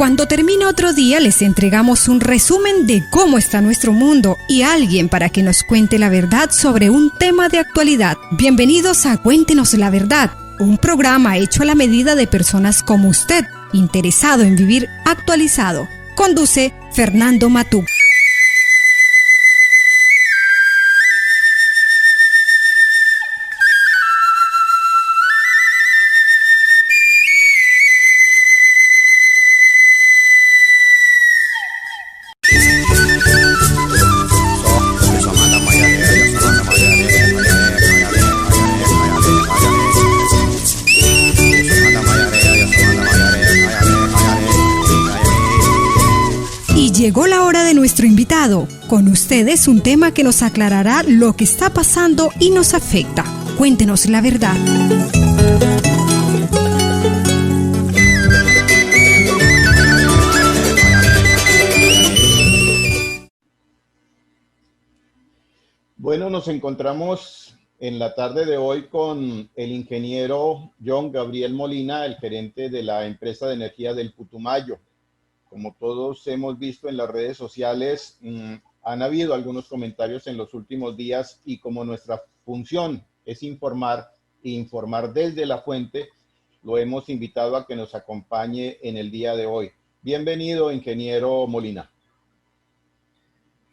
Cuando termina otro día, les entregamos un resumen de cómo está nuestro mundo y alguien para que nos cuente la verdad sobre un tema de actualidad. Bienvenidos a Cuéntenos la Verdad, un programa hecho a la medida de personas como usted, interesado en vivir actualizado. Conduce Fernando Matú. Llegó la hora de nuestro invitado. Con ustedes un tema que nos aclarará lo que está pasando y nos afecta. Cuéntenos la verdad. Bueno, nos encontramos en la tarde de hoy con el ingeniero John Gabriel Molina, el gerente de la empresa de energía del Putumayo. Como todos hemos visto en las redes sociales, han habido algunos comentarios en los últimos días y como nuestra función es informar e informar desde la fuente, lo hemos invitado a que nos acompañe en el día de hoy. Bienvenido, ingeniero Molina.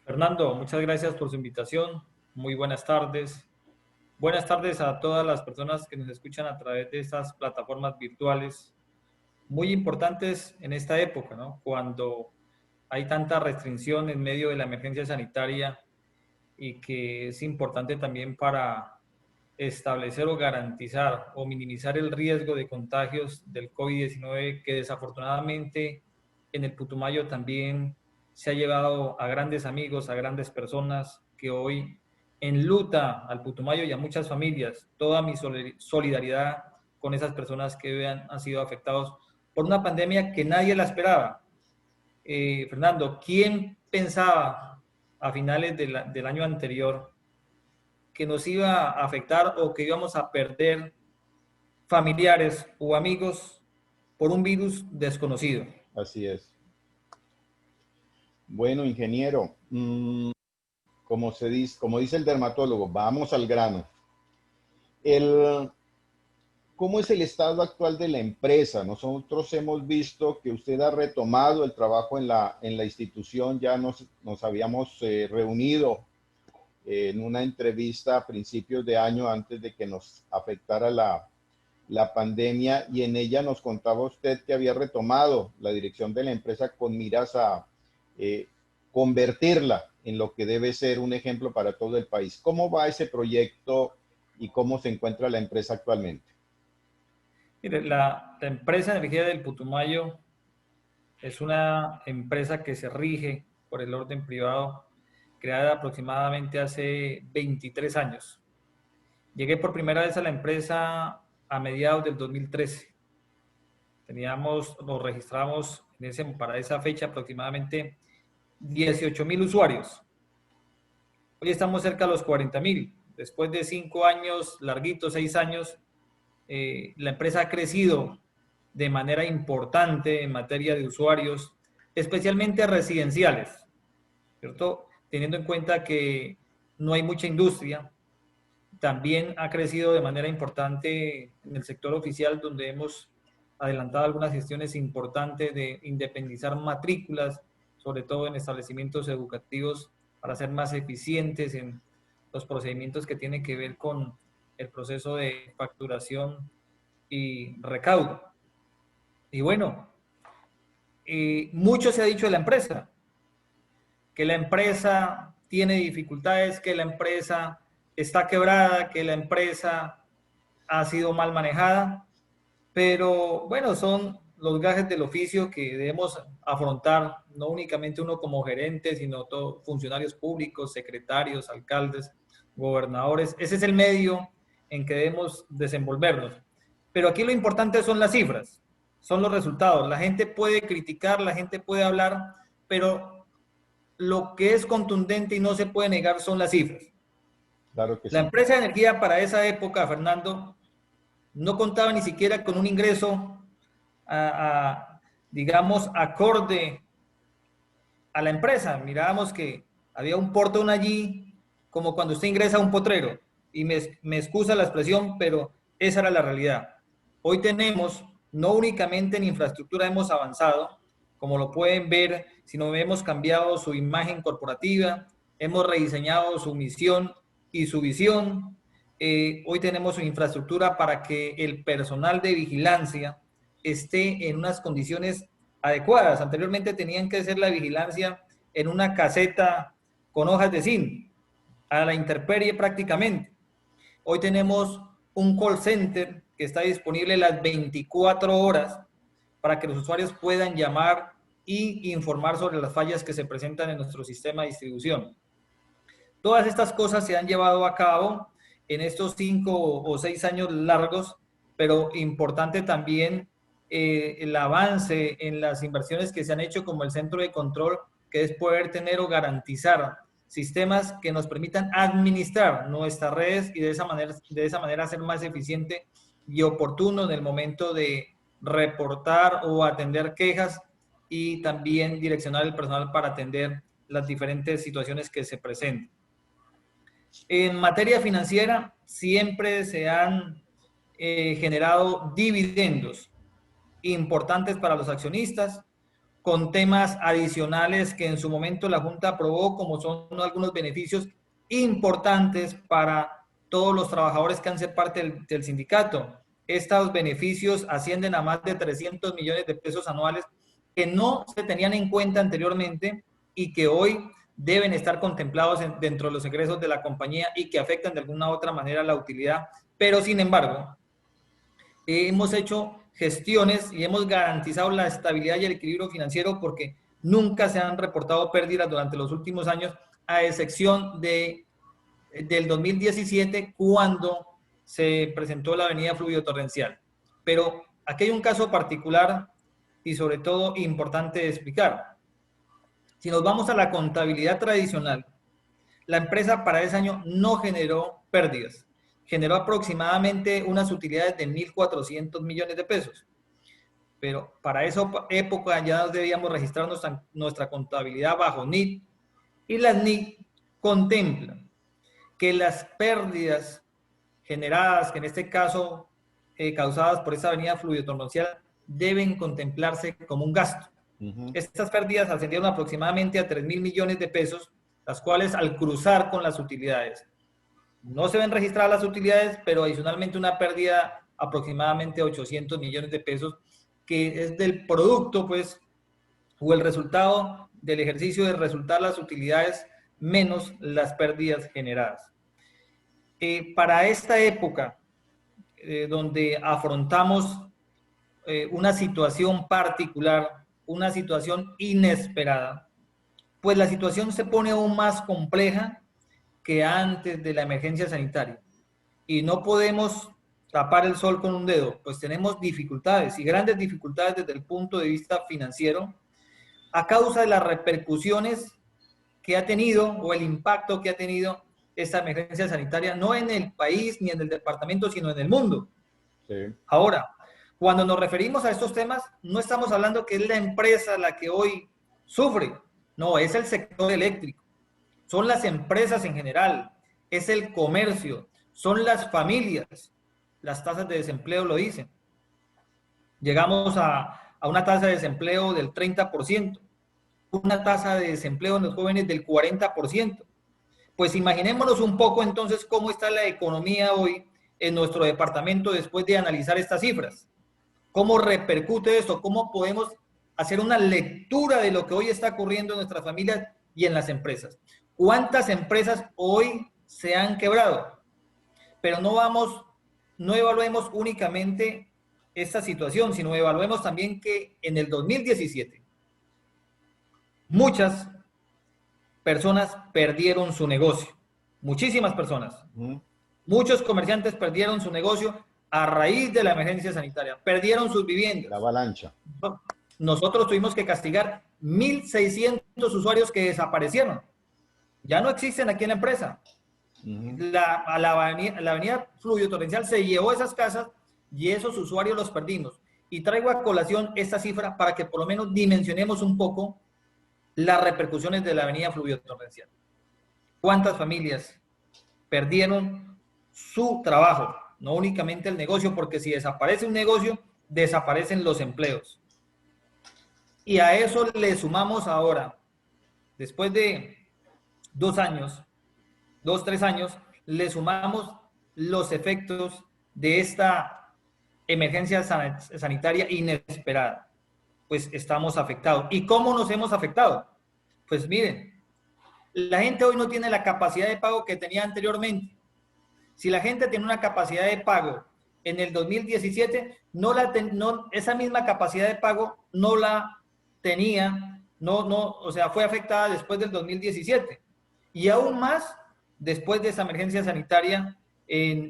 Fernando, muchas gracias por su invitación. Muy buenas tardes. Buenas tardes a todas las personas que nos escuchan a través de estas plataformas virtuales. Muy importantes en esta época, ¿no? Cuando hay tanta restricción en medio de la emergencia sanitaria y que es importante también para establecer o garantizar o minimizar el riesgo de contagios del COVID-19 que desafortunadamente en el Putumayo también se ha llevado a grandes amigos, a grandes personas que hoy enluta al Putumayo y a muchas familias. Toda mi solidaridad con esas personas que han sido afectados por una pandemia que nadie la esperaba. Fernando, ¿quién pensaba a finales del año anterior que nos iba a afectar o que íbamos a perder familiares o amigos por un virus desconocido? Así es. Bueno, ingeniero, como dice el dermatólogo, vamos al grano. ¿Cómo es el estado actual de la empresa? Nosotros hemos visto que usted ha retomado el trabajo en la institución, ya nos habíamos reunido en una entrevista a principios de año antes de que nos afectara la pandemia y en ella nos contaba usted que había retomado la dirección de la empresa con miras a convertirla en lo que debe ser un ejemplo para todo el país. ¿Cómo va ese proyecto y cómo se encuentra la empresa actualmente? Mire, la empresa de energía del Putumayo es una empresa que se rige por el orden privado, creada aproximadamente hace 23 años. Llegué por primera vez a la empresa a mediados del 2013. Nos registramos para esa fecha aproximadamente 18,000 usuarios. Hoy estamos cerca de los 40,000. Después de 5 años, larguitos, 6 años, la empresa ha crecido de manera importante en materia de usuarios, especialmente residenciales, ¿cierto? Teniendo en cuenta que no hay mucha industria. También ha crecido de manera importante en el sector oficial, donde hemos adelantado algunas gestiones importantes de independizar matrículas, sobre todo en establecimientos educativos, para ser más eficientes en los procedimientos que tienen que ver con el proceso de facturación y recaudo. Y bueno, mucho se ha dicho de la empresa, que la empresa tiene dificultades, que la empresa está quebrada, que la empresa ha sido mal manejada, pero bueno, son los gajes del oficio que debemos afrontar, no únicamente uno como gerente, sino todos funcionarios públicos, secretarios, alcaldes, gobernadores. Ese es el medio en que debemos desenvolvernos. Pero aquí lo importante son las cifras, son los resultados. La gente puede criticar, la gente puede hablar, pero lo que es contundente y no se puede negar son las cifras. Claro que sí. La empresa de energía para esa época, Fernando, no contaba ni siquiera con un ingreso digamos, acorde a la empresa. Mirábamos que había un portón allí, como cuando usted ingresa a un potrero, y me excusa la expresión, pero esa era la realidad. Hoy tenemos, no únicamente en infraestructura hemos avanzado, como lo pueden ver, sino hemos cambiado su imagen corporativa, hemos rediseñado su misión y su visión. Hoy tenemos su infraestructura para que el personal de vigilancia esté en unas condiciones adecuadas. Anteriormente tenían que hacer la vigilancia en una caseta con hojas de zinc, a la intemperie prácticamente. Hoy tenemos un call center que está disponible las 24 horas para que los usuarios puedan llamar y informar sobre las fallas que se presentan en nuestro sistema de distribución. Todas estas cosas se han llevado a cabo en estos 5 o 6 años largos, pero importante también el avance en las inversiones que se han hecho como el centro de control, que es poder tener o garantizar sistemas que nos permitan administrar nuestras redes y de esa manera ser más eficiente y oportuno en el momento de reportar o atender quejas y también direccionar el personal para atender las diferentes situaciones que se presentan. En materia financiera, siempre se han generado dividendos importantes para los accionistas, con temas adicionales que en su momento la Junta aprobó, como son algunos beneficios importantes para todos los trabajadores que han sido parte del sindicato. Estos beneficios ascienden a más de 300 millones de pesos anuales que no se tenían en cuenta anteriormente y que hoy deben estar contemplados dentro de los egresos de la compañía y que afectan de alguna u otra manera la utilidad. Pero, sin embargo, hemos hecho gestiones y hemos garantizado la estabilidad y el equilibrio financiero porque nunca se han reportado pérdidas durante los últimos años, a excepción del 2017, cuando se presentó la avenida Fluvio Torrencial. Pero aquí hay un caso particular y sobre todo importante de explicar. Si nos vamos a la contabilidad tradicional, la empresa para ese año no generó pérdidas. Generó aproximadamente unas utilidades de 1.400 millones de pesos. Pero para esa época ya debíamos registrar nuestra contabilidad bajo NIC. Y las NIC contemplan que las pérdidas generadas, que en este caso causadas por esa avenida Fluvio Torrencial, deben contemplarse como un gasto. Estas pérdidas ascendieron aproximadamente a 3.000 millones de pesos, las cuales al cruzar con las utilidades, no se ven registradas las utilidades, pero adicionalmente una pérdida aproximadamente 800 millones de pesos, que es del producto, pues, o el resultado del ejercicio de resultar las utilidades menos las pérdidas generadas. Para esta época, donde afrontamos una situación particular, una situación inesperada, pues la situación se pone aún más compleja que antes de la emergencia sanitaria. Y no podemos tapar el sol con un dedo, pues tenemos dificultades y grandes dificultades desde el punto de vista financiero a causa de las repercusiones que ha tenido o el impacto que ha tenido esta emergencia sanitaria, no en el país ni en el departamento, sino en el mundo. Sí. Ahora, cuando nos referimos a estos temas, no estamos hablando que es la empresa la que hoy sufre, no, es el sector eléctrico. Son las empresas en general, es el comercio, son las familias. Las tasas de desempleo lo dicen. Llegamos a una tasa de desempleo del 30%, una tasa de desempleo en los jóvenes del 40%. Pues imaginémonos un poco entonces cómo está la economía hoy en nuestro departamento después de analizar estas cifras. ¿Cómo repercute esto? ¿Cómo podemos hacer una lectura de lo que hoy está ocurriendo en nuestras familias y en las empresas? ¿Cuántas empresas hoy se han quebrado? Pero no evaluemos únicamente esta situación, sino evaluemos también que en el 2017 muchas personas perdieron su negocio. Muchísimas personas. Muchos comerciantes perdieron su negocio a raíz de la emergencia sanitaria. Perdieron sus viviendas. La avalancha. Nosotros tuvimos que castigar 1.600 usuarios que desaparecieron. Ya no existen aquí en la empresa. La avenida Fluvio Torrencial se llevó esas casas y esos usuarios los perdimos. Y traigo a colación esta cifra para que por lo menos dimensionemos un poco las repercusiones de la avenida fluvio-torrencial. ¿Cuántas familias perdieron su trabajo? No únicamente el negocio, porque si desaparece un negocio, desaparecen los empleos. Y a eso le sumamos ahora, después de 2 años, 2, 3 años, le sumamos los efectos de esta emergencia sanitaria inesperada. Pues estamos afectados. ¿Y cómo nos hemos afectado? Pues miren, la gente hoy no tiene la capacidad de pago que tenía anteriormente. Si la gente tiene una capacidad de pago en el 2017, esa misma capacidad de pago no la tenía, o sea, fue afectada después del 2017. Y aún más después de esa emergencia sanitaria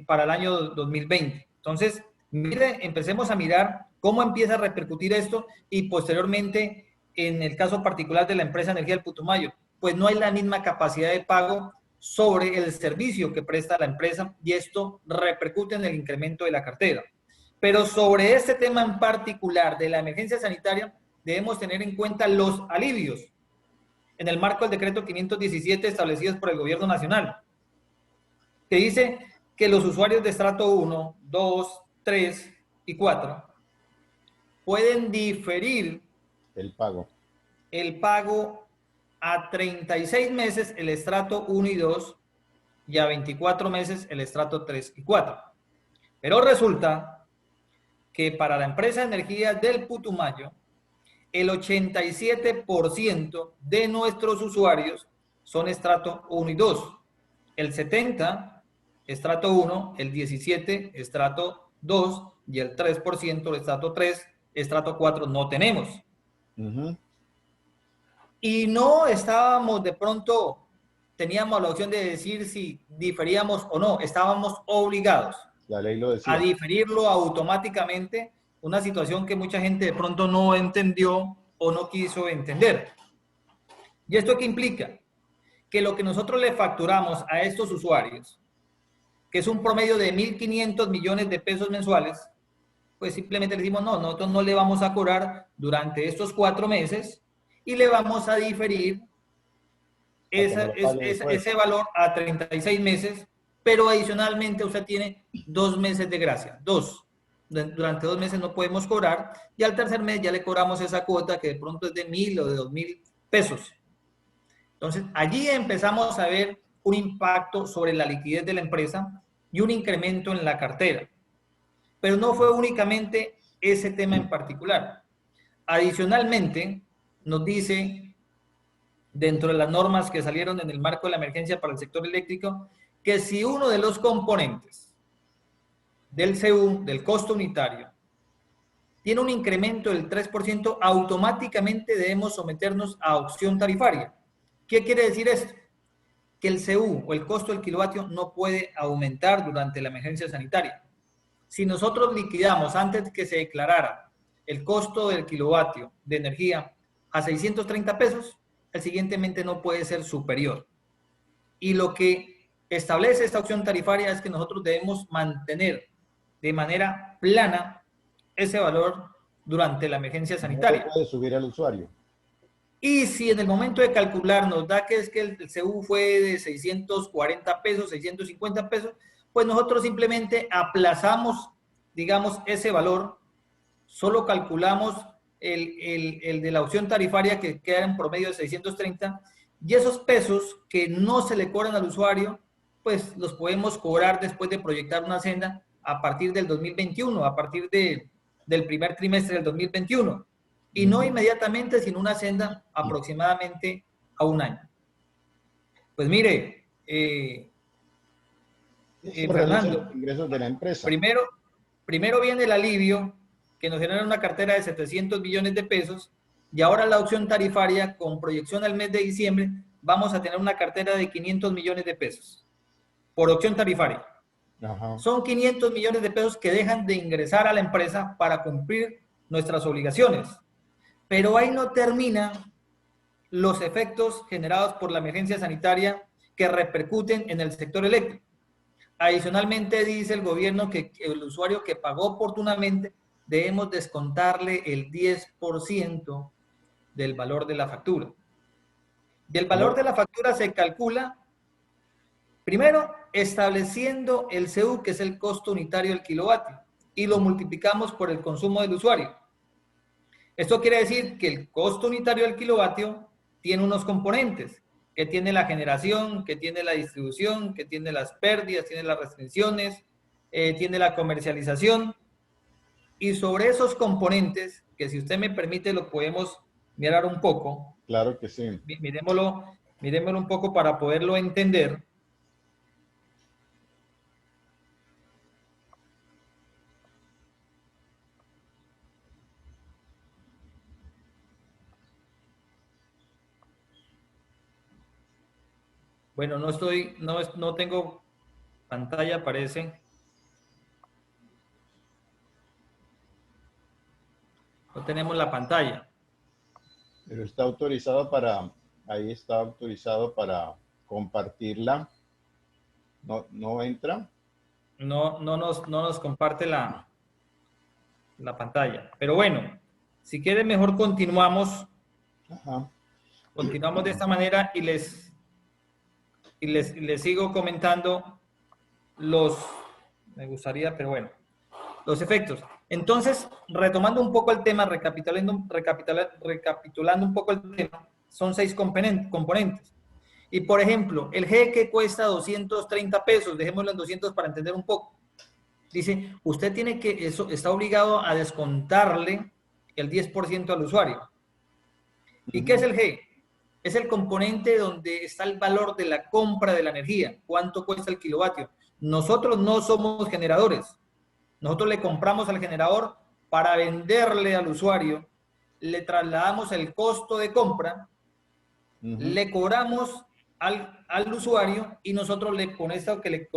para el año 2020. Entonces, mire, empecemos a mirar cómo empieza a repercutir esto y posteriormente, en el caso particular de la empresa Energía del Putumayo, pues no hay la misma capacidad de pago sobre el servicio que presta la empresa y esto repercute en el incremento de la cartera. Pero sobre este tema en particular de la emergencia sanitaria, debemos tener en cuenta los alivios en el marco del decreto 517 establecidos por el Gobierno Nacional, que dice que los usuarios de estrato 1, 2, 3 y 4 pueden diferir el pago a 36 meses el estrato 1 y 2 y a 24 meses el estrato 3 y 4. Pero resulta que para la empresa de energía del Putumayo, el 87% de nuestros usuarios son estrato 1 y 2. El 70%, estrato 1, el 17%, estrato 2 y el 3%, estrato 3, estrato 4 no tenemos. Y no estábamos de pronto, teníamos la opción de decir si diferíamos o no, estábamos obligados la ley lo decía, a diferirlo automáticamente, una situación que mucha gente de pronto no entendió o no quiso entender. ¿Y esto qué implica? Que lo que nosotros le facturamos a estos usuarios, que es un promedio de 1.500 millones de pesos mensuales, pues simplemente le decimos, no, nosotros no le vamos a cobrar durante estos 4 meses y le vamos a diferir ese valor a 36 meses, pero adicionalmente usted tiene 2 meses de gracia, 2. Durante 2 meses no podemos cobrar y al tercer mes ya le cobramos esa cuota que de pronto es de 1.000 o de 2.000 pesos. Entonces, allí empezamos a ver un impacto sobre la liquidez de la empresa y un incremento en la cartera. Pero no fue únicamente ese tema en particular. Adicionalmente, nos dice, dentro de las normas que salieron en el marco de la emergencia para el sector eléctrico, que si uno de los componentes del CU, del costo unitario, tiene un incremento del 3%, automáticamente debemos someternos a opción tarifaria. ¿Qué quiere decir esto? Que el CU o el costo del kilovatio no puede aumentar durante la emergencia sanitaria. Si nosotros liquidamos antes de que se declarara el costo del kilovatio de energía a 630 pesos, el siguientemente no puede ser superior. Y lo que establece esta opción tarifaria es que nosotros debemos mantener de manera plana ese valor durante la emergencia sanitaria. No puede subir al usuario. Y si en el momento de calcular nos da que es que el CU fue de 640 pesos, 650 pesos, pues nosotros simplemente aplazamos, digamos, ese valor, solo calculamos el de la opción tarifaria que queda en promedio de 630 y esos pesos que no se le cobran al usuario, pues los podemos cobrar después de proyectar una senda a partir del 2021, a partir del primer trimestre del 2021. Y no inmediatamente, sino una senda aproximadamente a 1 año. Pues mire, Fernando, ingresos de la empresa. Primero viene el alivio que nos genera una cartera de 700 millones de pesos y ahora la opción tarifaria con proyección al mes de diciembre vamos a tener una cartera de 500 millones de pesos por opción tarifaria. Ajá. Son 500 millones de pesos que dejan de ingresar a la empresa para cumplir nuestras obligaciones. Pero ahí no terminan los efectos generados por la emergencia sanitaria que repercuten en el sector eléctrico. Adicionalmente, dice el gobierno que el usuario que pagó oportunamente debemos descontarle el 10% del valor de la factura. Y el valor de la factura se calcula, primero, estableciendo el CU, que es el costo unitario del kilovatio, y lo multiplicamos por el consumo del usuario. Esto quiere decir que el costo unitario del kilovatio tiene unos componentes, que tiene la generación, que tiene la distribución, que tiene las pérdidas, tiene las restricciones, tiene la comercialización. Y sobre esos componentes, que si usted me permite lo podemos mirar un poco. Claro que sí. Miremoslo un poco para poderlo entender. Bueno, no tengo pantalla, parece. No tenemos la pantalla. Pero está autorizado para, ahí está autorizado para compartirla. ¿No entra? No nos comparte la pantalla. Pero bueno, si quieren mejor continuamos. Ajá. Continuamos de esta manera y les sigo comentando me gustaría, pero bueno, los efectos. Entonces, retomando un poco el tema, recapitulando un poco el tema, son 6 componentes. Y por ejemplo, el G que cuesta 230 pesos, dejémoslo en 200 para entender un poco. Dice, usted está obligado a descontarle el 10% al usuario. ¿Y qué es el G? Es el componente donde está el valor de la compra de la energía. ¿Cuánto cuesta el kilovatio? Nosotros no somos generadores. Nosotros le compramos al generador para venderle al usuario, le trasladamos el costo de compra, le cobramos al usuario y nosotros con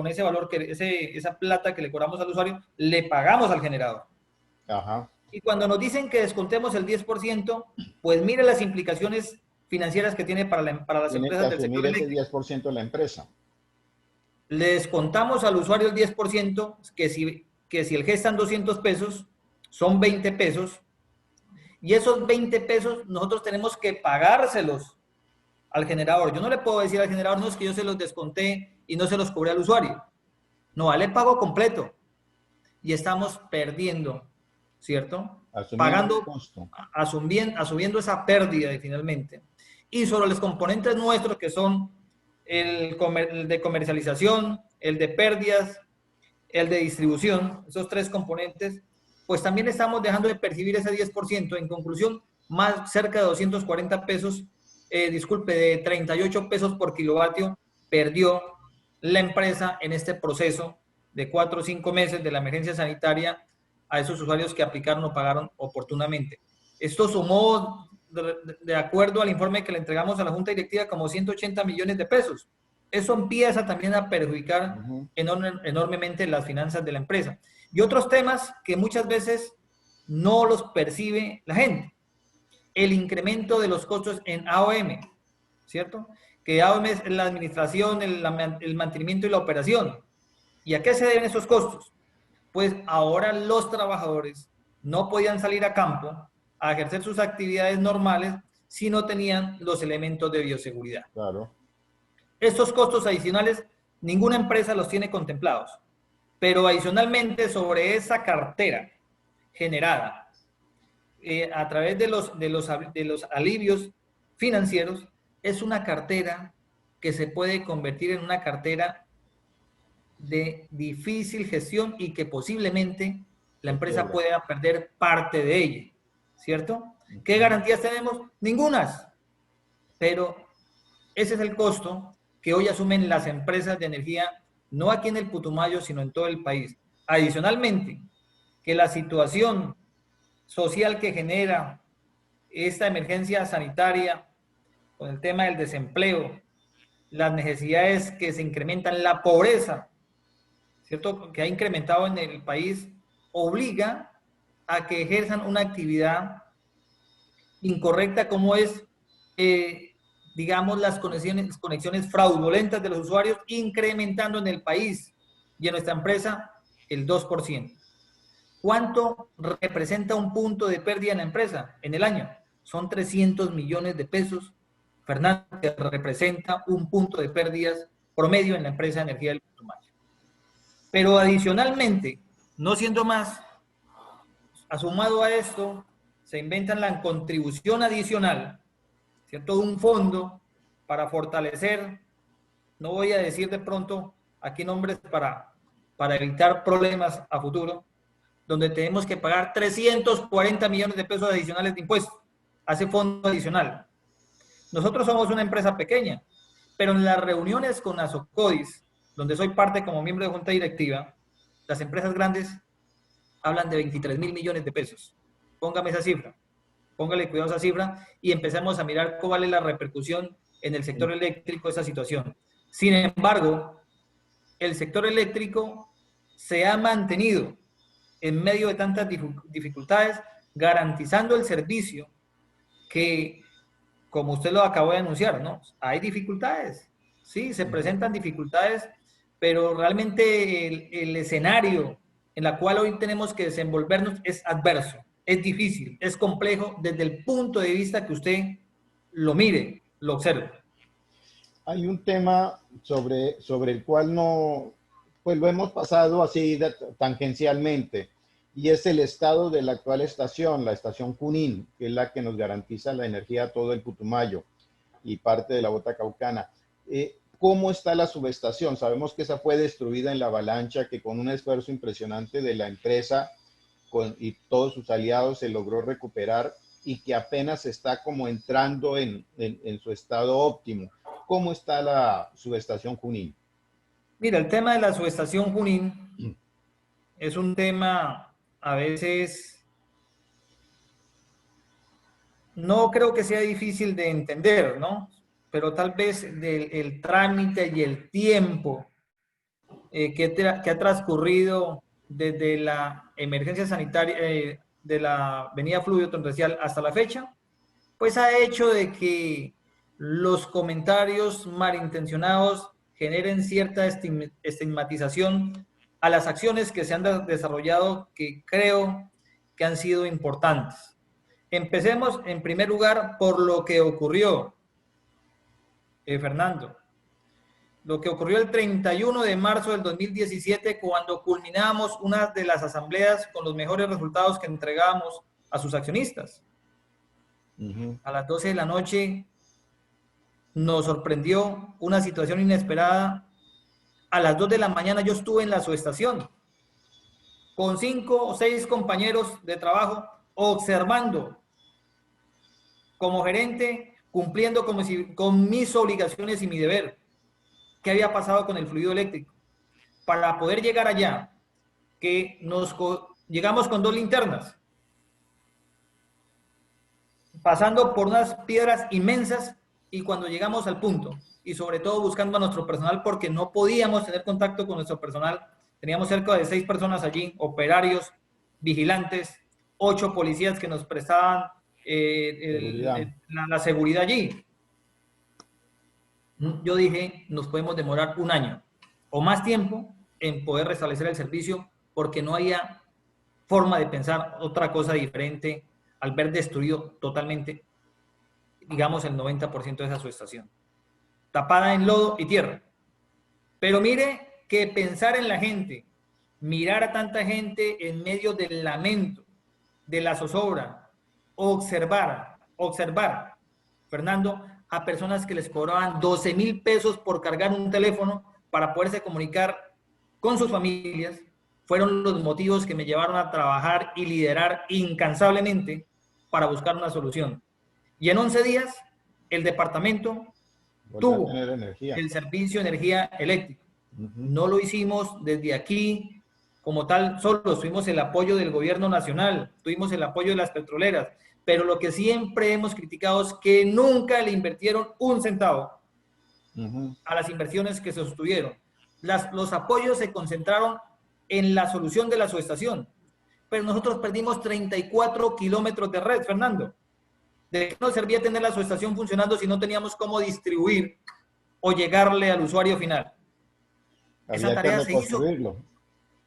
ese valor, esa plata que le cobramos al usuario, le pagamos al generador. Ajá. Y cuando nos dicen que descontemos el 10%, pues mire las implicaciones financieras que tiene para las empresas del sector eléctrico. Ese 10% de la empresa. Le descontamos al usuario el 10%, que si el G está en 200 pesos, son 20 pesos, y esos 20 pesos nosotros tenemos que pagárselos al generador. Yo no le puedo decir al generador, no, es que yo se los desconté y no se los cobré al usuario. No, vale pago completo. Y estamos perdiendo, ¿cierto? Asumiendo esa pérdida finalmente. Y sobre los componentes nuestros, que son el de comercialización, el de pérdidas, el de distribución, esos 3 componentes, pues también estamos dejando de percibir ese 10%. En conclusión, más cerca de 240 pesos, de 38 pesos por kilovatio perdió la empresa en este proceso de 4 o 5 meses de la emergencia sanitaria a esos usuarios que aplicaron o pagaron oportunamente. Esto sumó, de acuerdo al informe que le entregamos a la Junta Directiva, como 180 millones de pesos. Eso empieza también a perjudicar enormemente las finanzas de la empresa. Y otros temas que muchas veces no los percibe la gente. El incremento de los costos en AOM, ¿cierto? Que AOM es la administración, el mantenimiento y la operación. ¿Y a qué se deben esos costos? Pues ahora los trabajadores no podían salir a campo a ejercer sus actividades normales si no tenían los elementos de bioseguridad. Claro. Estos costos adicionales, ninguna empresa los tiene contemplados. Pero adicionalmente, sobre esa cartera generada a través de los alivios financieros, es una cartera que se puede convertir en una cartera de difícil gestión y que posiblemente la empresa pueda perder parte de ella, ¿cierto? ¿Qué garantías tenemos? Ningunas. Pero ese es el costo que hoy asumen las empresas de energía, no aquí en el Putumayo, sino en todo el país. Adicionalmente, que la situación social que genera esta emergencia sanitaria con el tema del desempleo, las necesidades que se incrementan, la pobreza, ¿cierto?, que ha incrementado en el país, obliga a que ejerzan una actividad incorrecta como es, digamos, las conexiones fraudulentas de los usuarios, incrementando en el país y en nuestra empresa el 2%. ¿Cuánto representa un punto de pérdida en la empresa en el año? Son 300 millones de pesos, Fernando, que representa un punto de pérdidas promedio en la empresa de energía del Putumayo. Pero adicionalmente, no siendo más, asumado a esto, se inventan la contribución adicional, ¿cierto? Un fondo para fortalecer, no voy a decir de pronto aquí nombres para evitar problemas a futuro, donde tenemos que pagar 340 millones de pesos adicionales de impuestos a ese fondo adicional. Nosotros somos una empresa pequeña, pero en las reuniones con Asocodis, donde soy parte como miembro de junta directiva, las empresas grandes hablan de 23 mil millones de pesos. Póngame esa cifra, póngale cuidado a esa cifra y empezamos a mirar cuál es la repercusión en el sector eléctrico de esa situación. Sin embargo, el sector eléctrico se ha mantenido en medio de tantas dificultades, garantizando el servicio que, como usted lo acabó de anunciar, ¿no? Hay dificultades, sí, se presentan dificultades, pero realmente el escenario en el cual hoy tenemos que desenvolvernos es adverso, es difícil, es complejo desde el punto de vista que usted lo mire, lo observe. Hay un tema sobre el cual no, pues lo hemos pasado así tangencialmente, y es el estado de la actual estación, la estación Junín, que es la que nos garantiza la energía a todo el Putumayo y parte de la Bota Caucana. ¿Cómo está la subestación? Sabemos que esa fue destruida en la avalancha, que con un esfuerzo impresionante de la empresa y todos sus aliados se logró recuperar y que apenas está como entrando en su estado óptimo. ¿Cómo está la subestación Junín? Mira, el tema de la subestación Junín es un tema a veces no creo que sea difícil de entender, ¿no? Pero tal vez el trámite y el tiempo que ha transcurrido desde la emergencia sanitaria de la avenida Fluvio Torrencial hasta la fecha, pues ha hecho de que los comentarios malintencionados generen cierta estigmatización a las acciones que se han desarrollado, que creo que han sido importantes. Empecemos en primer lugar por lo que ocurrió, Fernando. Lo que ocurrió el 31 de marzo del 2017, cuando culminamos una de las asambleas con los mejores resultados que entregábamos a sus accionistas. A las 12 de la noche nos sorprendió una situación inesperada. A las 2 de la mañana yo estuve en la subestación con 5 o 6 compañeros de trabajo observando como gerente, cumpliendo con mis obligaciones y mi deber. ¿Qué había pasado con el fluido eléctrico? Para poder llegar allá, que llegamos con 2 linternas, pasando por unas piedras inmensas, y cuando llegamos al punto, y sobre todo buscando a nuestro personal, porque no podíamos tener contacto con nuestro personal, teníamos cerca de 6 personas allí, operarios, vigilantes, 8 policías que nos prestaban la seguridad allí. Yo dije, nos podemos demorar 1 año o más tiempo en poder restablecer el servicio, porque no había forma de pensar otra cosa diferente al ver destruido totalmente, digamos, el 90% de esa subestación, tapada en lodo y tierra. Pero mire que pensar en la gente, mirar a tanta gente en medio del lamento, de la zozobra, observar, Fernando, a personas que les cobraban 12,000 pesos por cargar un teléfono para poderse comunicar con sus familias, fueron los motivos que me llevaron a trabajar y liderar incansablemente para buscar una solución. Y en 11 días, el departamento tuvo el servicio de energía eléctrica. No lo hicimos desde aquí como tal, solo tuvimos el apoyo del gobierno nacional, tuvimos el apoyo de las petroleras, pero lo que siempre hemos criticado es que nunca le invirtieron un centavo a las inversiones que se sostuvieron. Los apoyos se concentraron en la solución de la subestación, pero nosotros perdimos 34 kilómetros de red, Fernando. ¿De qué nos servía tener la subestación funcionando si no teníamos cómo distribuir o llegarle al usuario final? Esa tarea se hizo.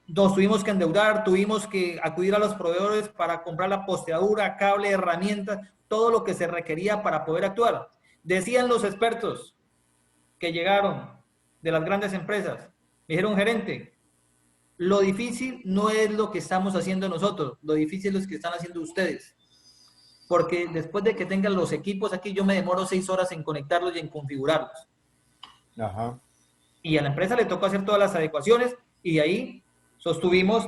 nos tuvimos que endeudar, tuvimos que acudir a los proveedores para comprar la posteadura, cable, herramientas, todo lo que se requería para poder actuar. Decían los expertos que llegaron de las grandes empresas, me dijeron, gerente, lo difícil no es lo que estamos haciendo nosotros, lo difícil es lo que están haciendo ustedes. Porque después de que tengan los equipos aquí, yo me demoro 6 horas en conectarlos y en configurarlos. Ajá. Y a la empresa le tocó hacer todas las adecuaciones y ahí sostuvimos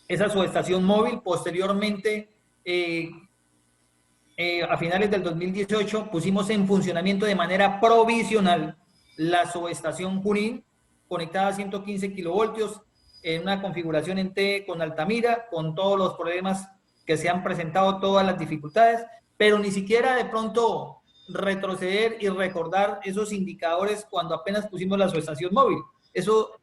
esa subestación móvil. Posteriormente, a finales del 2018, pusimos en funcionamiento de manera provisional la subestación Junín, conectada a 115 kilovoltios, en una configuración en T con Altamira, con todos los problemas que se han presentado, todas las dificultades, pero ni siquiera de pronto retroceder y recordar esos indicadores cuando apenas pusimos la subestación móvil. Eso,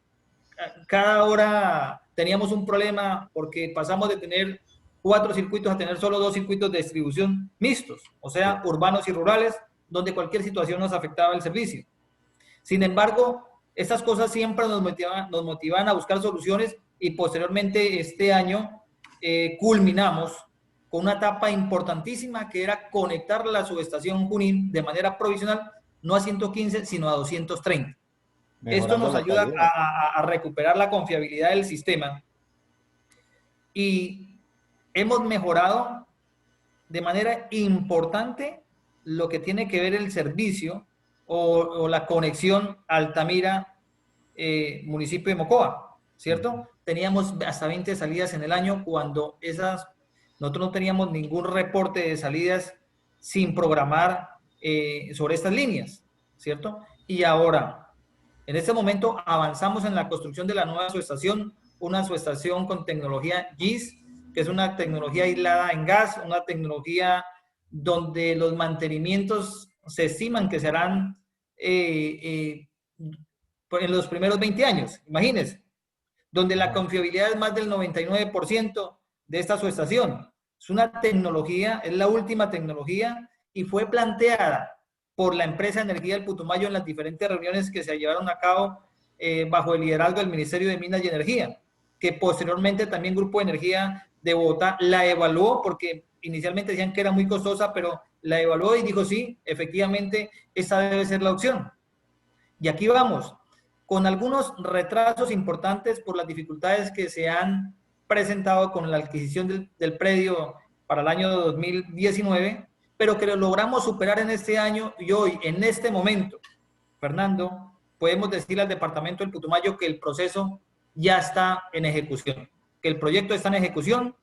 cada hora teníamos un problema porque pasamos de tener 4 circuitos a tener solo 2 circuitos de distribución mixtos, o sea, urbanos y rurales, donde cualquier situación nos afectaba el servicio. Sin embargo, estas cosas siempre nos motivan a buscar soluciones y posteriormente este año culminamos con una etapa importantísima que era conectar la subestación Junín de manera provisional, no a 115, sino a 230. Esto nos ayuda a recuperar la confiabilidad del sistema y hemos mejorado de manera importante lo que tiene que ver el servicio o la conexión Altamira, municipio de Mocoa, ¿cierto? Teníamos hasta 20 salidas en el año cuando nosotros no teníamos ningún reporte de salidas sin programar sobre estas líneas, ¿cierto? Y ahora, en este momento avanzamos en la construcción de la nueva subestación, una subestación con tecnología GIS, que es una tecnología aislada en gas, una tecnología donde los mantenimientos se estiman que serán en los primeros 20 años, imagínense, donde la confiabilidad es más del 99% de esta subestación. Es una tecnología, es la última tecnología y fue planteada por la empresa Energía del Putumayo en las diferentes reuniones que se llevaron a cabo bajo el liderazgo del Ministerio de Minas y Energía, que posteriormente también Grupo de Energía de Bogotá la evaluó porque inicialmente decían que era muy costosa, pero la evaluó y dijo sí, efectivamente, esa debe ser la opción. Y aquí vamos, con algunos retrasos importantes por las dificultades que se han presentado con la adquisición del predio para el año 2019, pero que lo logramos superar en este año y hoy, en este momento, Fernando, podemos decirle al departamento del Putumayo que el proceso ya está en ejecución, que el proyecto está en ejecución,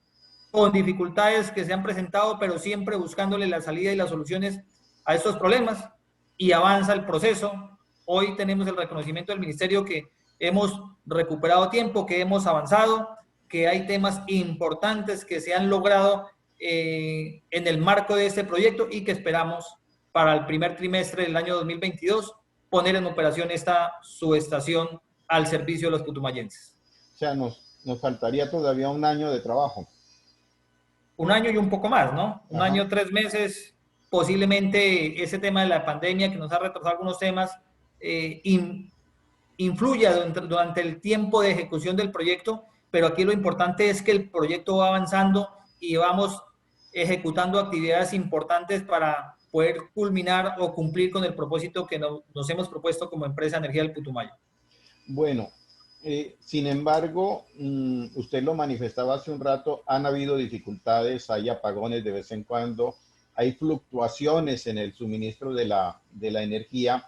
con dificultades que se han presentado, pero siempre buscándole la salida y las soluciones a estos problemas, y avanza el proceso. Hoy tenemos el reconocimiento del ministerio que hemos recuperado tiempo, que hemos avanzado, que hay temas importantes que se han logrado en el marco de este proyecto y que esperamos para el primer trimestre del año 2022 poner en operación esta subestación al servicio de los putumayenses. O sea, nos faltaría todavía un año de trabajo. Un año y un poco más, ¿no? Un año, 3 meses, posiblemente ese tema de la pandemia que nos ha retrasado algunos temas, influya durante el tiempo de ejecución del proyecto, pero aquí lo importante es que el proyecto va avanzando y vamos ejecutando actividades importantes para poder culminar o cumplir con el propósito que nos hemos propuesto como empresa Energía del Putumayo. Bueno, sin embargo, usted lo manifestaba hace un rato, han habido dificultades, hay apagones de vez en cuando, hay fluctuaciones en el suministro de la energía.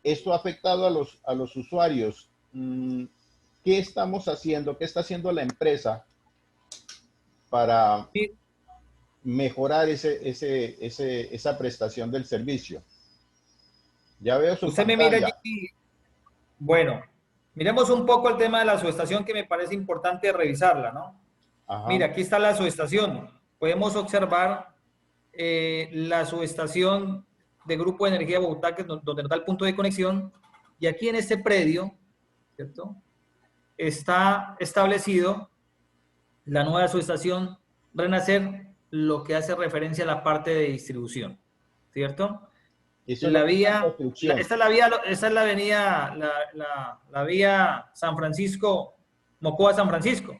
Esto ha afectado a los usuarios. ¿Qué estamos haciendo? ¿Qué está haciendo la empresa para mejorar esa prestación del servicio? Ya veo su Usted pantalla. me mira allí. Bueno, miremos un poco el tema de la subestación que me parece importante revisarla, ¿no? Ajá. Mira, aquí está la subestación. Podemos observar la subestación de Grupo de Energía de Bogotá, que es donde nos da el punto de conexión. Y aquí en este predio, ¿cierto?, está establecido la nueva subestación Renacer, lo que hace referencia a la parte de distribución, ¿cierto? La vía, esta es la avenida, la vía San Francisco Mocoa San Francisco,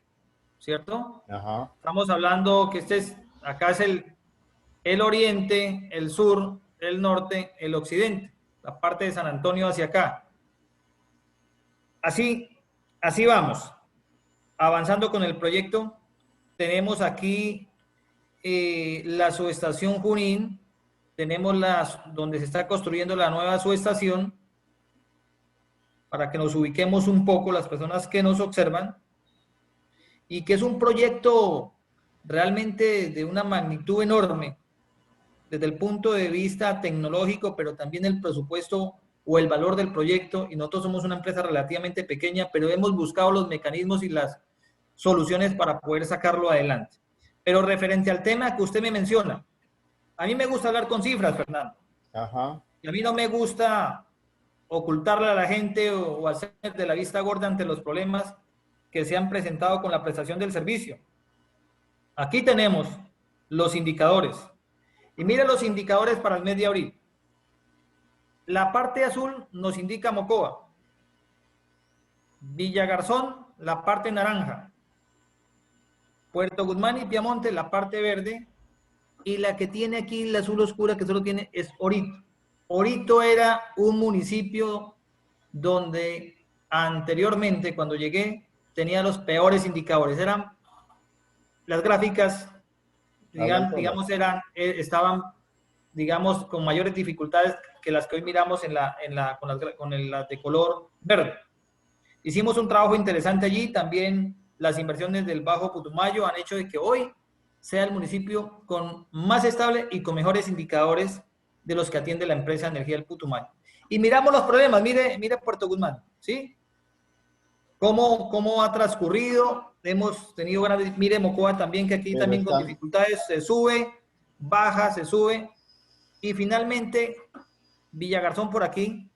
¿cierto? Ajá. Estamos hablando que acá es el oriente, el sur, el norte, el occidente, la parte de San Antonio hacia acá. Así vamos, avanzando con el proyecto. Tenemos aquí la subestación Junín, tenemos donde se está construyendo la nueva subestación, para que nos ubiquemos un poco las personas que nos observan, y que es un proyecto realmente de una magnitud enorme, desde el punto de vista tecnológico, pero también el presupuesto o el valor del proyecto, y nosotros somos una empresa relativamente pequeña, pero hemos buscado los mecanismos y las soluciones para poder sacarlo adelante. Pero referente al tema que usted me menciona, a mí me gusta hablar con cifras, Fernando. Ajá. Y a mí no me gusta ocultarle a la gente o hacer de la vista gorda ante los problemas que se han presentado con la prestación del servicio. Aquí tenemos los indicadores. Y mire los indicadores para el mes de abril. La parte azul nos indica Mocoa. Villagarzón, la parte naranja. Puerto Guzmán y Piamonte, la parte verde. Y la que tiene aquí la azul oscura, que solo tiene, es Orito. Orito era un municipio donde anteriormente, cuando llegué, tenía los peores indicadores. Eran las gráficas, digamos, estaban, digamos, con mayores dificultades que las que hoy miramos con las de color verde. Hicimos un trabajo interesante allí. También las inversiones del Bajo Putumayo han hecho de que hoy sea el municipio con más estable y con mejores indicadores de los que atiende la empresa Energía del Putumayo. Y miramos los problemas. Mire Puerto Guzmán, ¿sí? ¿Cómo ha transcurrido? Hemos tenido grandes... Mire Mocoa también, que aquí también con dificultades se sube, baja, se sube. Y finalmente, Villagarzón por aquí.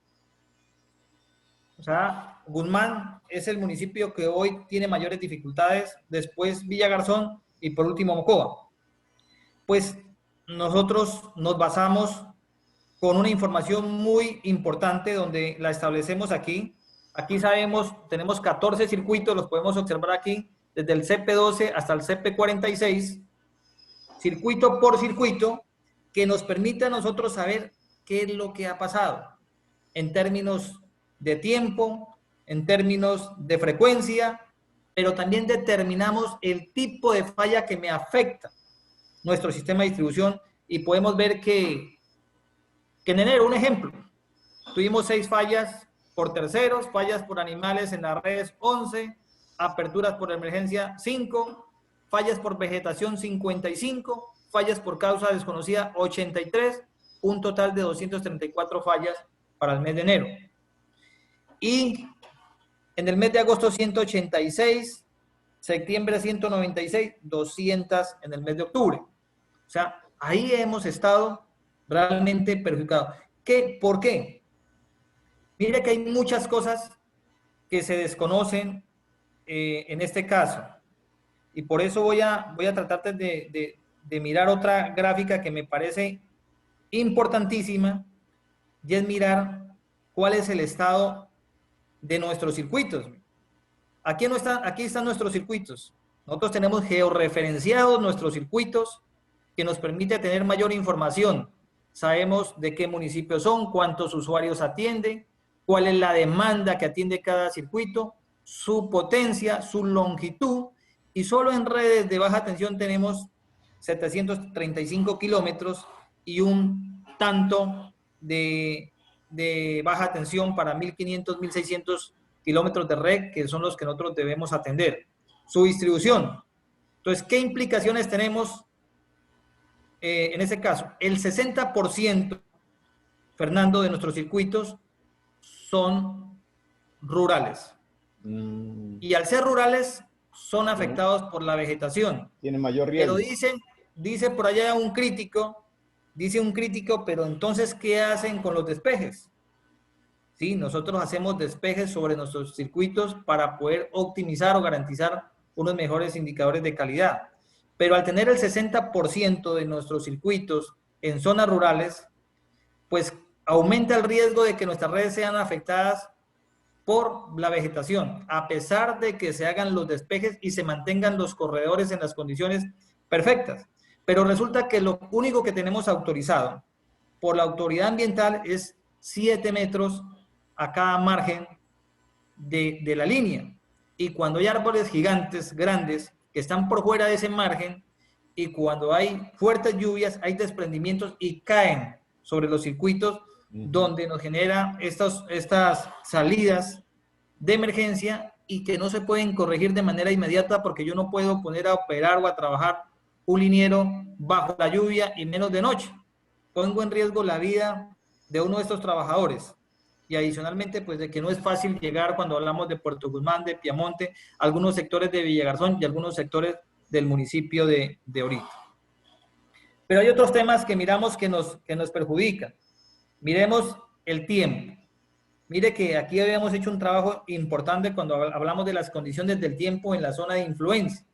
O sea, Guzmán es el municipio que hoy tiene mayores dificultades, después Villagarzón y por último Mocoa. Pues nosotros nos basamos con una información muy importante donde la establecemos aquí. Aquí sabemos, tenemos 14 circuitos, los podemos observar aquí, desde el CP12 hasta el CP46, circuito por circuito, que nos permite a nosotros saber qué es lo que ha pasado en términos de tiempo, en términos de frecuencia, pero también determinamos el tipo de falla que me afecta nuestro sistema de distribución, y podemos ver que en enero, un ejemplo, tuvimos 6 fallas por terceros, fallas por animales en las redes 11, aperturas por emergencia 5, fallas por vegetación 55, fallas por causa desconocida 83, un total de 234 fallas para el mes de enero. Y en el mes de agosto 186, septiembre 196, 200 en el mes de octubre. O sea, ahí hemos estado realmente perjudicados. ¿Por qué? Mire que hay muchas cosas que se desconocen en este caso. Y por eso voy a tratar de mirar otra gráfica que me parece importantísima, y es mirar cuál es el estado de nuestros circuitos. Aquí están nuestros circuitos. Nosotros tenemos georreferenciados nuestros circuitos, que nos permite tener mayor información. Sabemos de qué municipios son, cuántos usuarios atiende, cuál es la demanda que atiende cada circuito, su potencia, su longitud, y solo en redes de baja tensión tenemos 735 kilómetros y un tanto de baja tensión para 1500, 1600 kilómetros de red, que son los que nosotros debemos atender. Su distribución. Entonces, ¿qué implicaciones tenemos en ese caso? El 60%, Fernando, de nuestros circuitos son rurales. Y al ser rurales, son afectados por la vegetación. Tiene mayor riesgo. Pero dice por allá un crítico, pero entonces, ¿qué hacen con los despejes? Sí, nosotros hacemos despejes sobre nuestros circuitos para poder optimizar o garantizar unos mejores indicadores de calidad. Pero al tener el 60% de nuestros circuitos en zonas rurales, pues aumenta el riesgo de que nuestras redes sean afectadas por la vegetación, a pesar de que se hagan los despejes y se mantengan los corredores en las condiciones perfectas. Pero resulta que lo único que tenemos autorizado por la autoridad ambiental es 7 metros a cada margen de la línea. Y cuando hay árboles gigantes, grandes, que están por fuera de ese margen, y cuando hay fuertes lluvias, hay desprendimientos y caen sobre los circuitos, donde nos genera estas salidas de emergencia y que no se pueden corregir de manera inmediata, porque yo no puedo poner a operar o a trabajar un liniero bajo la lluvia y menos de noche. Pongo en riesgo la vida de uno de estos trabajadores. Y adicionalmente, pues de que no es fácil llegar cuando hablamos de Puerto Guzmán, de Piamonte, algunos sectores de Villagarzón y algunos sectores del municipio de Orito. Pero hay otros temas que miramos que nos perjudican. Miremos el tiempo. Mire que aquí habíamos hecho un trabajo importante cuando hablamos de las condiciones del tiempo en la zona de influencia.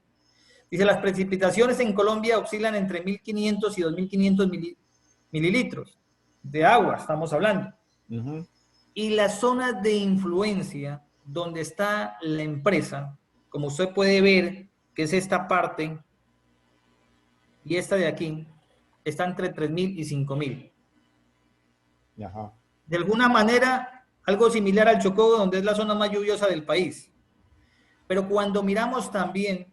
Dice, las precipitaciones en Colombia oscilan entre 1.500 y 2.500 mililitros de agua, estamos hablando. Y la zona de influencia, donde está la empresa, como usted puede ver, que es esta parte, y esta de aquí, está entre 3.000 y 5.000. De alguna manera, algo similar al Chocó, donde es la zona más lluviosa del país. Pero cuando miramos también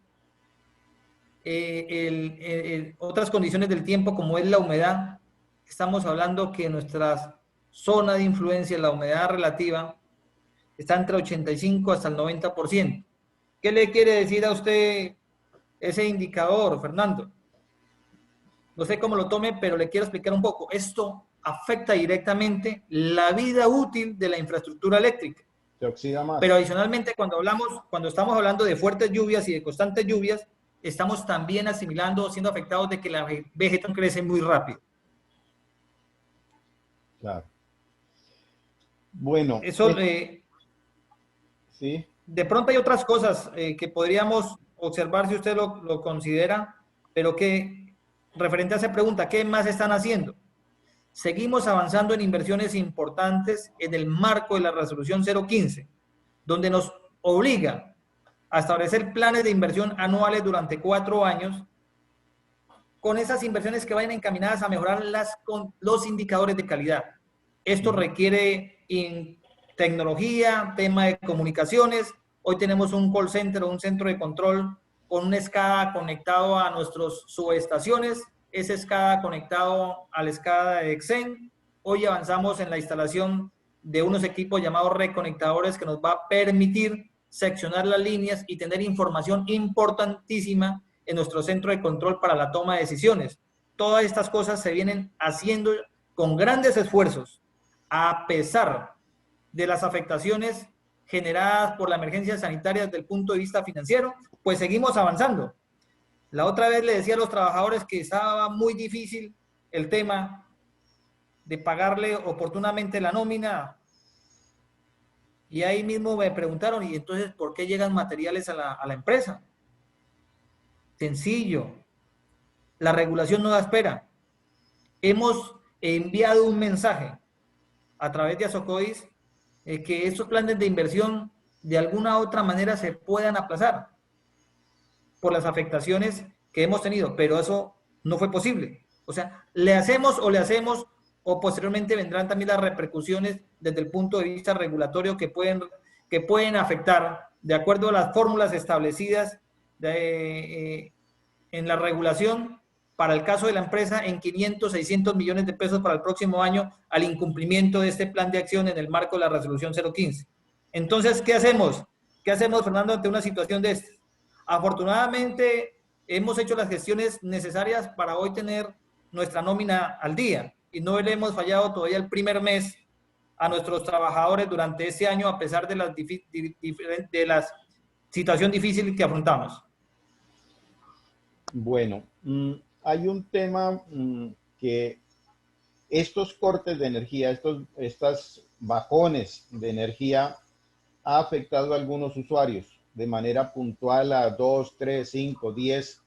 otras condiciones del tiempo, como es la humedad, estamos hablando que nuestra zona de influencia, la humedad relativa, está entre 85 hasta el 90%. ¿Qué le quiere decir a usted ese indicador, Fernando? No sé cómo lo tome, pero le quiero explicar un poco. Esto afecta directamente la vida útil de la infraestructura eléctrica. Se oxida más. Pero adicionalmente, cuando estamos hablando de fuertes lluvias y de constantes lluvias, estamos también asimilando, siendo afectados de que la vegetación crece muy rápido. Claro. Bueno. Eso, sí. De pronto hay otras cosas que podríamos observar si usted lo considera, pero que, referente a esa pregunta, ¿qué más están haciendo? Seguimos avanzando en inversiones importantes en el marco de la resolución 015, donde nos obliga a establecer planes de inversión anuales durante 4 años, con esas inversiones que vayan encaminadas a mejorar los indicadores de calidad. Esto requiere tecnología, tema de comunicaciones. Hoy tenemos un call center o un centro de control con un SCADA conectado a nuestras subestaciones, ese SCADA conectado al SCADA de Exen. Hoy avanzamos en la instalación de unos equipos llamados reconectadores que nos va a permitir seccionar las líneas y tener información importantísima en nuestro centro de control para la toma de decisiones. Todas estas cosas se vienen haciendo con grandes esfuerzos, a pesar de las afectaciones generadas por la emergencia sanitaria desde el punto de vista financiero, pues seguimos avanzando. La otra vez le decía a los trabajadores que estaba muy difícil el tema de pagarle oportunamente la nómina, y ahí mismo me preguntaron, ¿y entonces por qué llegan materiales a la empresa? Sencillo, la regulación no da espera. Hemos enviado un mensaje a través de Asocois que estos planes de inversión de alguna u otra manera se puedan aplazar por las afectaciones que hemos tenido, pero eso no fue posible. O sea, le hacemos, o posteriormente vendrán también las repercusiones desde el punto de vista regulatorio que pueden afectar, de acuerdo a las fórmulas establecidas en la regulación, para el caso de la empresa, en 500, 600 millones de pesos para el próximo año, al incumplimiento de este plan de acción en el marco de la resolución 015. Entonces, ¿qué hacemos? ¿Qué hacemos, Fernando, ante una situación de esta? Afortunadamente, hemos hecho las gestiones necesarias para hoy tener nuestra nómina al día y no le hemos fallado todavía el primer mes a nuestros trabajadores durante este año, a pesar de la situación difícil que afrontamos. Bueno, hay un tema que estos cortes de energía, estas bajones de energía ha afectado a algunos usuarios de manera puntual, a 2, 3, 5, 10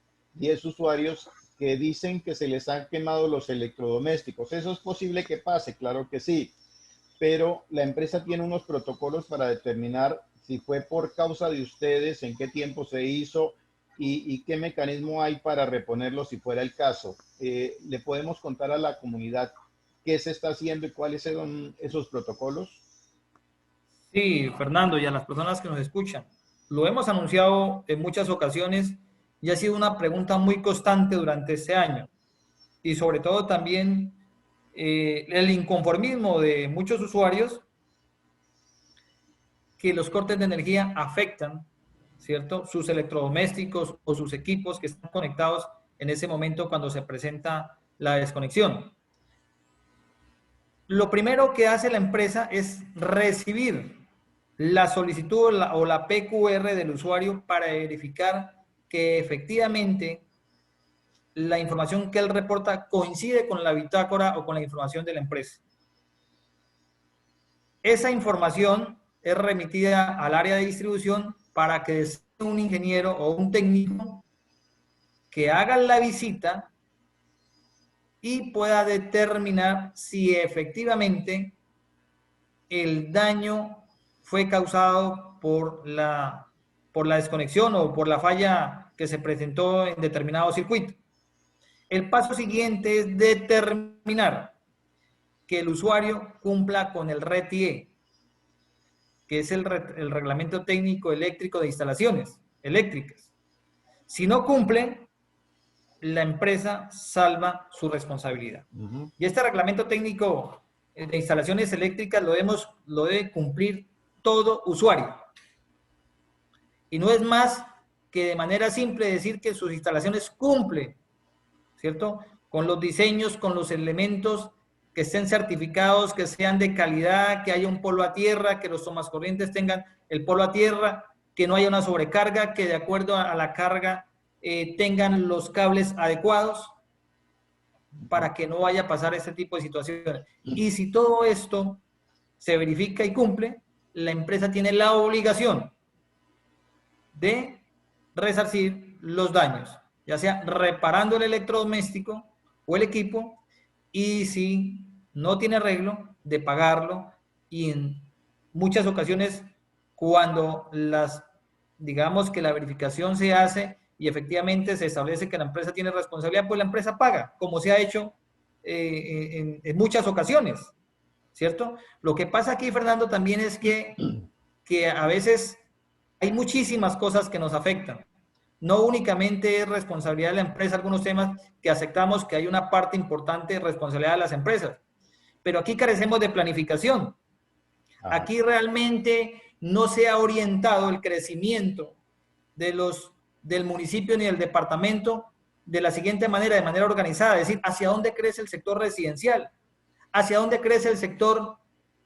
usuarios que dicen que se les han quemado los electrodomésticos. ¿Eso es posible que pase? Claro que sí. pero la empresa tiene unos protocolos para determinar si fue por causa de ustedes, en qué tiempo se hizo y qué mecanismo hay para reponerlo si fuera el caso. ¿Le podemos contar a la comunidad qué se está haciendo y cuáles son esos protocolos? Sí, Fernando, y a las personas que nos escuchan. Lo hemos anunciado en muchas ocasiones y ha sido una pregunta muy constante durante este año. Y sobre todo también el inconformismo de muchos usuarios, que los cortes de energía afectan, ¿cierto?, sus electrodomésticos o sus equipos que están conectados en ese momento cuando se presenta la desconexión. Lo primero que hace la empresa es recibir la solicitud o la PQR del usuario para verificar que efectivamente la información que él reporta coincide con la bitácora o con la información de la empresa. Esa información es remitida al área de distribución para que un ingeniero o un técnico que haga la visita y pueda determinar si efectivamente el daño fue causado por la desconexión o por la falla que se presentó en determinado circuito. El paso siguiente es determinar que el usuario cumpla con el RTE, que es el Reglamento Técnico Eléctrico de Instalaciones Eléctricas. Si no cumple, la empresa salva su responsabilidad. Y este Reglamento Técnico de Instalaciones Eléctricas lo debe cumplir todo usuario. Y no es más que de manera simple decir que sus instalaciones cumplen, ¿cierto?, con los diseños, con los elementos que estén certificados, que sean de calidad, que haya un polo a tierra, que los tomascorrientes tengan el polo a tierra, que no haya una sobrecarga, que de acuerdo a la carga tengan los cables adecuados para que no vaya a pasar este tipo de situaciones. Y si todo esto se verifica y cumple, la empresa tiene la obligación de resarcir los daños, ya sea reparando el electrodoméstico o el equipo, y si no tiene arreglo, de pagarlo. Y en muchas ocasiones, cuando digamos que la verificación se hace y efectivamente se establece que la empresa tiene responsabilidad, pues la empresa paga, como se ha hecho en muchas ocasiones, ¿cierto? Lo que pasa aquí, Fernando, también es que a veces hay muchísimas cosas que nos afectan. No únicamente es responsabilidad de la empresa algunos temas que aceptamos que hay una parte importante de responsabilidad de las empresas, pero aquí carecemos de planificación. Aquí realmente no se ha orientado el crecimiento del municipio ni del departamento de la siguiente manera, de manera organizada, es decir, hacia dónde crece el sector residencial, hacia dónde crece el sector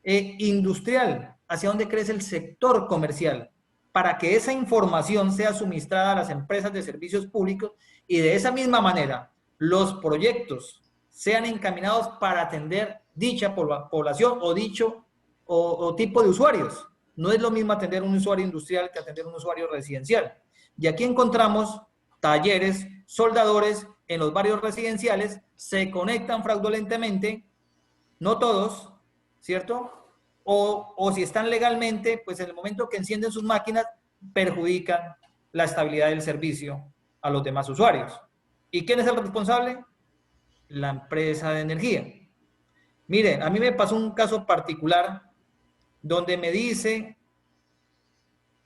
industrial, hacia dónde crece el sector comercial, para que esa información sea suministrada a las empresas de servicios públicos y de esa misma manera los proyectos sean encaminados para atender dicha población o dicho o tipo de usuarios. No es lo mismo atender un usuario industrial que atender un usuario residencial. Y aquí encontramos talleres, soldadores en los barrios residenciales, se conectan fraudulentemente, no todos, ¿cierto? O si están legalmente, pues en el momento que encienden sus máquinas, perjudican la estabilidad del servicio a los demás usuarios. ¿Y quién es el responsable? La empresa de energía. Mire, a mí me pasó un caso particular donde me dice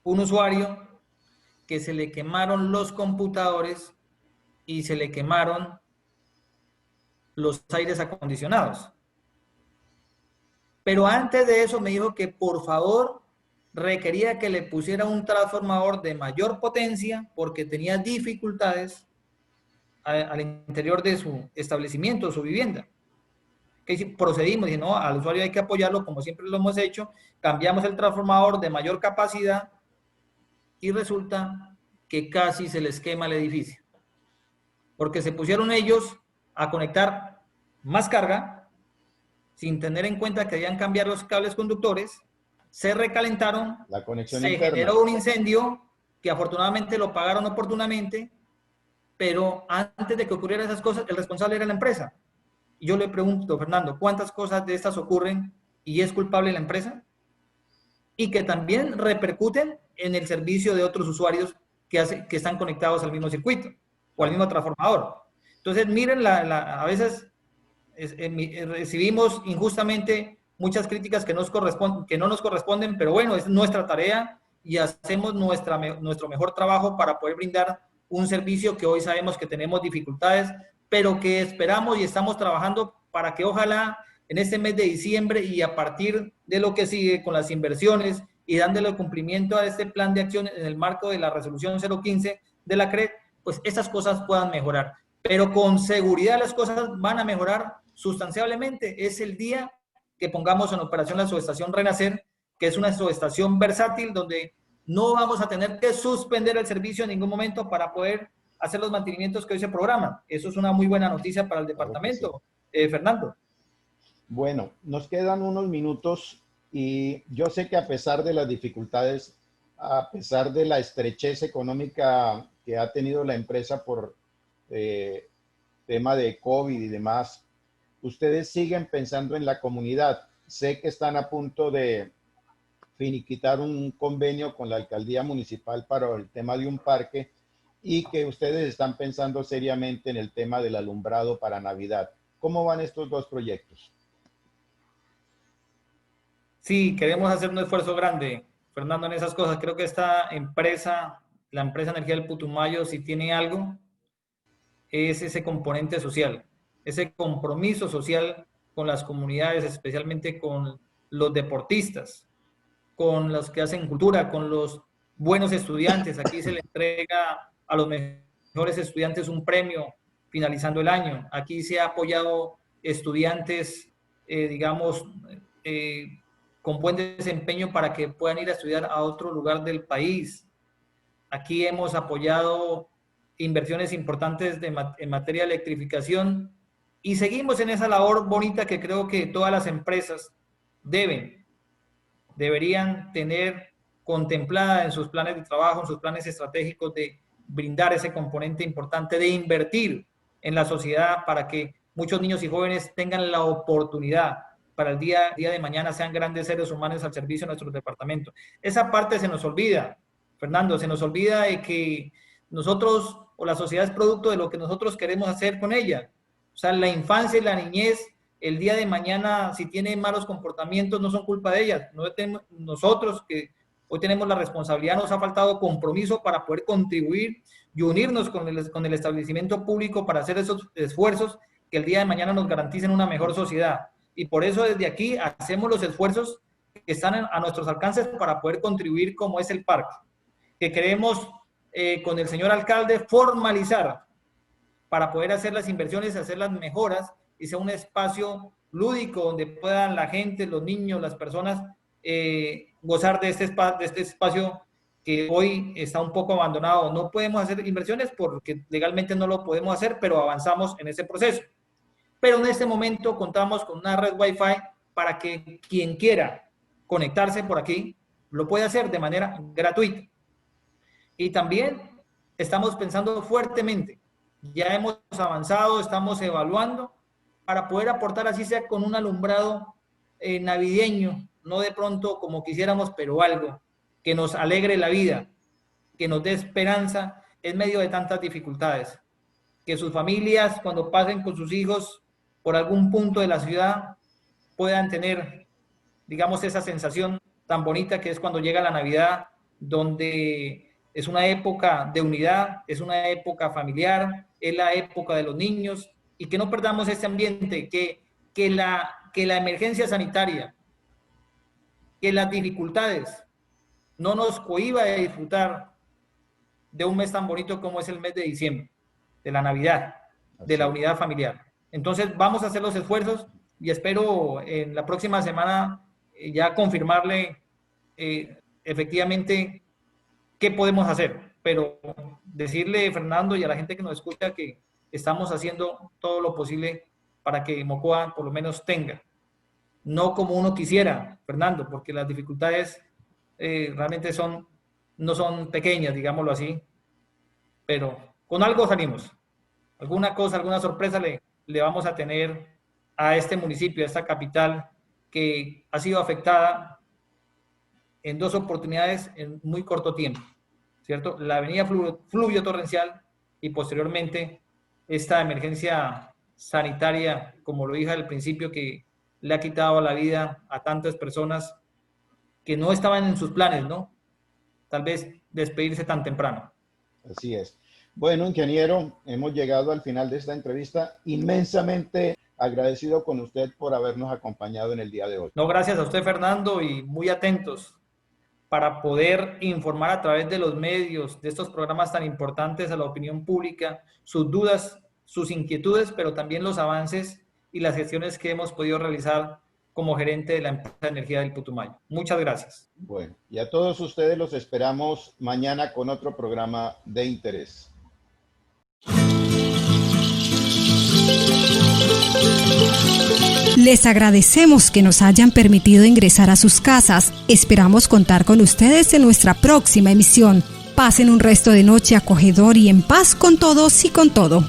un usuario que se le quemaron los computadores y se le quemaron los aires acondicionados. Pero antes de eso me dijo que por favor requería que le pusiera un transformador de mayor potencia porque tenía dificultades al interior de su establecimiento, su vivienda. Que procedimos, dije, no, al usuario hay que apoyarlo como siempre lo hemos hecho, cambiamos el transformador de mayor capacidad y resulta que casi se les quema el edificio. Porque se pusieron ellos a conectar más carga sin tener en cuenta que debían cambiar los cables conductores, se recalentaron, la conexión se interna. generó un incendio que afortunadamente lo pagaron oportunamente, pero antes de que ocurrieran esas cosas, el responsable era la empresa. Y yo le pregunto, Fernando, ¿cuántas cosas de estas ocurren y es culpable la empresa, y que también repercuten en el servicio de otros usuarios que están conectados al mismo circuito o al mismo transformador. Entonces, miren, a veces recibimos injustamente muchas críticas que no nos corresponden, pero bueno, es nuestra tarea y hacemos nuestro mejor trabajo para poder brindar un servicio que hoy sabemos que tenemos dificultades, pero que esperamos y estamos trabajando para que ojalá en este mes de diciembre y a partir de lo que sigue con las inversiones y dándole cumplimiento a este plan de acción en el marco de la resolución 015 de la CREC, pues estas cosas puedan mejorar. Pero con seguridad las cosas van a mejorar sustancialmente. Es el día que pongamos en operación la subestación Renacer, que es una subestación versátil donde no vamos a tener que suspender el servicio en ningún momento para poder hacer los mantenimientos que hoy se programan. Eso es una muy buena noticia para el departamento, Fernando. Bueno, nos quedan unos minutos y yo sé que a pesar de las dificultades, a pesar de la estrechez económica que ha tenido la empresa por tema de COVID y demás, ustedes siguen pensando en la comunidad. Sé que están a punto de finiquitar un convenio con la alcaldía municipal para el tema de un parque y que ustedes están pensando seriamente en el tema del alumbrado para Navidad. ¿Cómo van estos dos proyectos? Sí, queremos hacer un esfuerzo grande, Fernando, en esas cosas. Creo que esta empresa, la empresa Energía del Putumayo, si tiene algo, es ese componente social, ese compromiso social con las comunidades, especialmente con los deportistas, con los que hacen cultura, con los buenos estudiantes. Aquí se le entrega a los mejores estudiantes un premio finalizando el año. Aquí se ha apoyado estudiantes, con buen desempeño para que puedan ir a estudiar a otro lugar del país. Aquí hemos apoyado inversiones importantes en materia de electrificación y seguimos en esa labor bonita que creo que todas las empresas deberían tener contemplada en sus planes de trabajo, en sus planes estratégicos, de brindar ese componente importante, de invertir en la sociedad para que muchos niños y jóvenes tengan la oportunidad para el día de mañana sean grandes seres humanos al servicio de nuestro departamento. Esa parte se nos olvida, Fernando, se nos olvida de que nosotros o la sociedad es producto de lo que nosotros queremos hacer con ella. O sea, la infancia y la niñez, el día de mañana, si tienen malos comportamientos, no son culpa de ellas. Nosotros que hoy tenemos la responsabilidad, nos ha faltado compromiso para poder contribuir y unirnos con el establecimiento público para hacer esos esfuerzos que el día de mañana nos garanticen una mejor sociedad. Y por eso desde aquí hacemos los esfuerzos que están a nuestros alcances para poder contribuir como es el parque, que queremos con el señor alcalde formalizar para poder hacer las inversiones, hacer las mejoras y sea un espacio lúdico donde puedan la gente, los niños, las personas gozar de este espacio que hoy está un poco abandonado. No podemos hacer inversiones porque legalmente no lo podemos hacer, pero avanzamos en ese proceso. Pero en este momento contamos con una red Wi-Fi para que quien quiera conectarse por aquí lo pueda hacer de manera gratuita. Y también estamos pensando fuertemente, ya hemos avanzado, estamos evaluando para poder aportar así sea con un alumbrado navideño, no de pronto como quisiéramos, pero algo que nos alegre la vida, que nos dé esperanza en medio de tantas dificultades. Que sus familias cuando pasen con sus hijos por algún punto de la ciudad puedan tener, digamos, esa sensación tan bonita que es cuando llega la Navidad, donde es una época de unidad, es una época familiar, es la época de los niños, y que no perdamos este ambiente, que la emergencia sanitaria, que las dificultades no nos cohíba de disfrutar de un mes tan bonito como es el mes de diciembre, de la Navidad, de la unidad familiar. Entonces vamos a hacer los esfuerzos y espero en la próxima semana ya confirmarle efectivamente qué podemos hacer, pero decirle, Fernando, y a la gente que nos escucha que estamos haciendo todo lo posible para que Mocoa por lo menos tenga. No como uno quisiera, Fernando, porque las dificultades realmente no son pequeñas, digámoslo así, pero con algo salimos. Alguna cosa, alguna sorpresa le vamos a tener a este municipio, a esta capital, que ha sido afectada en 2 oportunidades en muy corto tiempo, ¿cierto? La avenida Fluvio Torrencial y posteriormente esta emergencia sanitaria, como lo dije al principio, que le ha quitado la vida a tantas personas que no estaban en sus planes, ¿no? Tal vez despedirse tan temprano. Así es. Bueno, ingeniero, hemos llegado al final de esta entrevista. Inmensamente agradecido con usted por habernos acompañado en el día de hoy. No, gracias a usted, Fernando, y muy atentos para poder informar a través de los medios, de estos programas tan importantes a la opinión pública, sus dudas, sus inquietudes, pero también los avances y las gestiones que hemos podido realizar como gerente de la empresa de energía del Putumayo. Muchas gracias. Bueno, y a todos ustedes los esperamos mañana con otro programa de interés. Les agradecemos que nos hayan permitido ingresar a sus casas. Esperamos contar con ustedes en nuestra próxima emisión. Pasen un resto de noche acogedor y en paz con todos y con todo.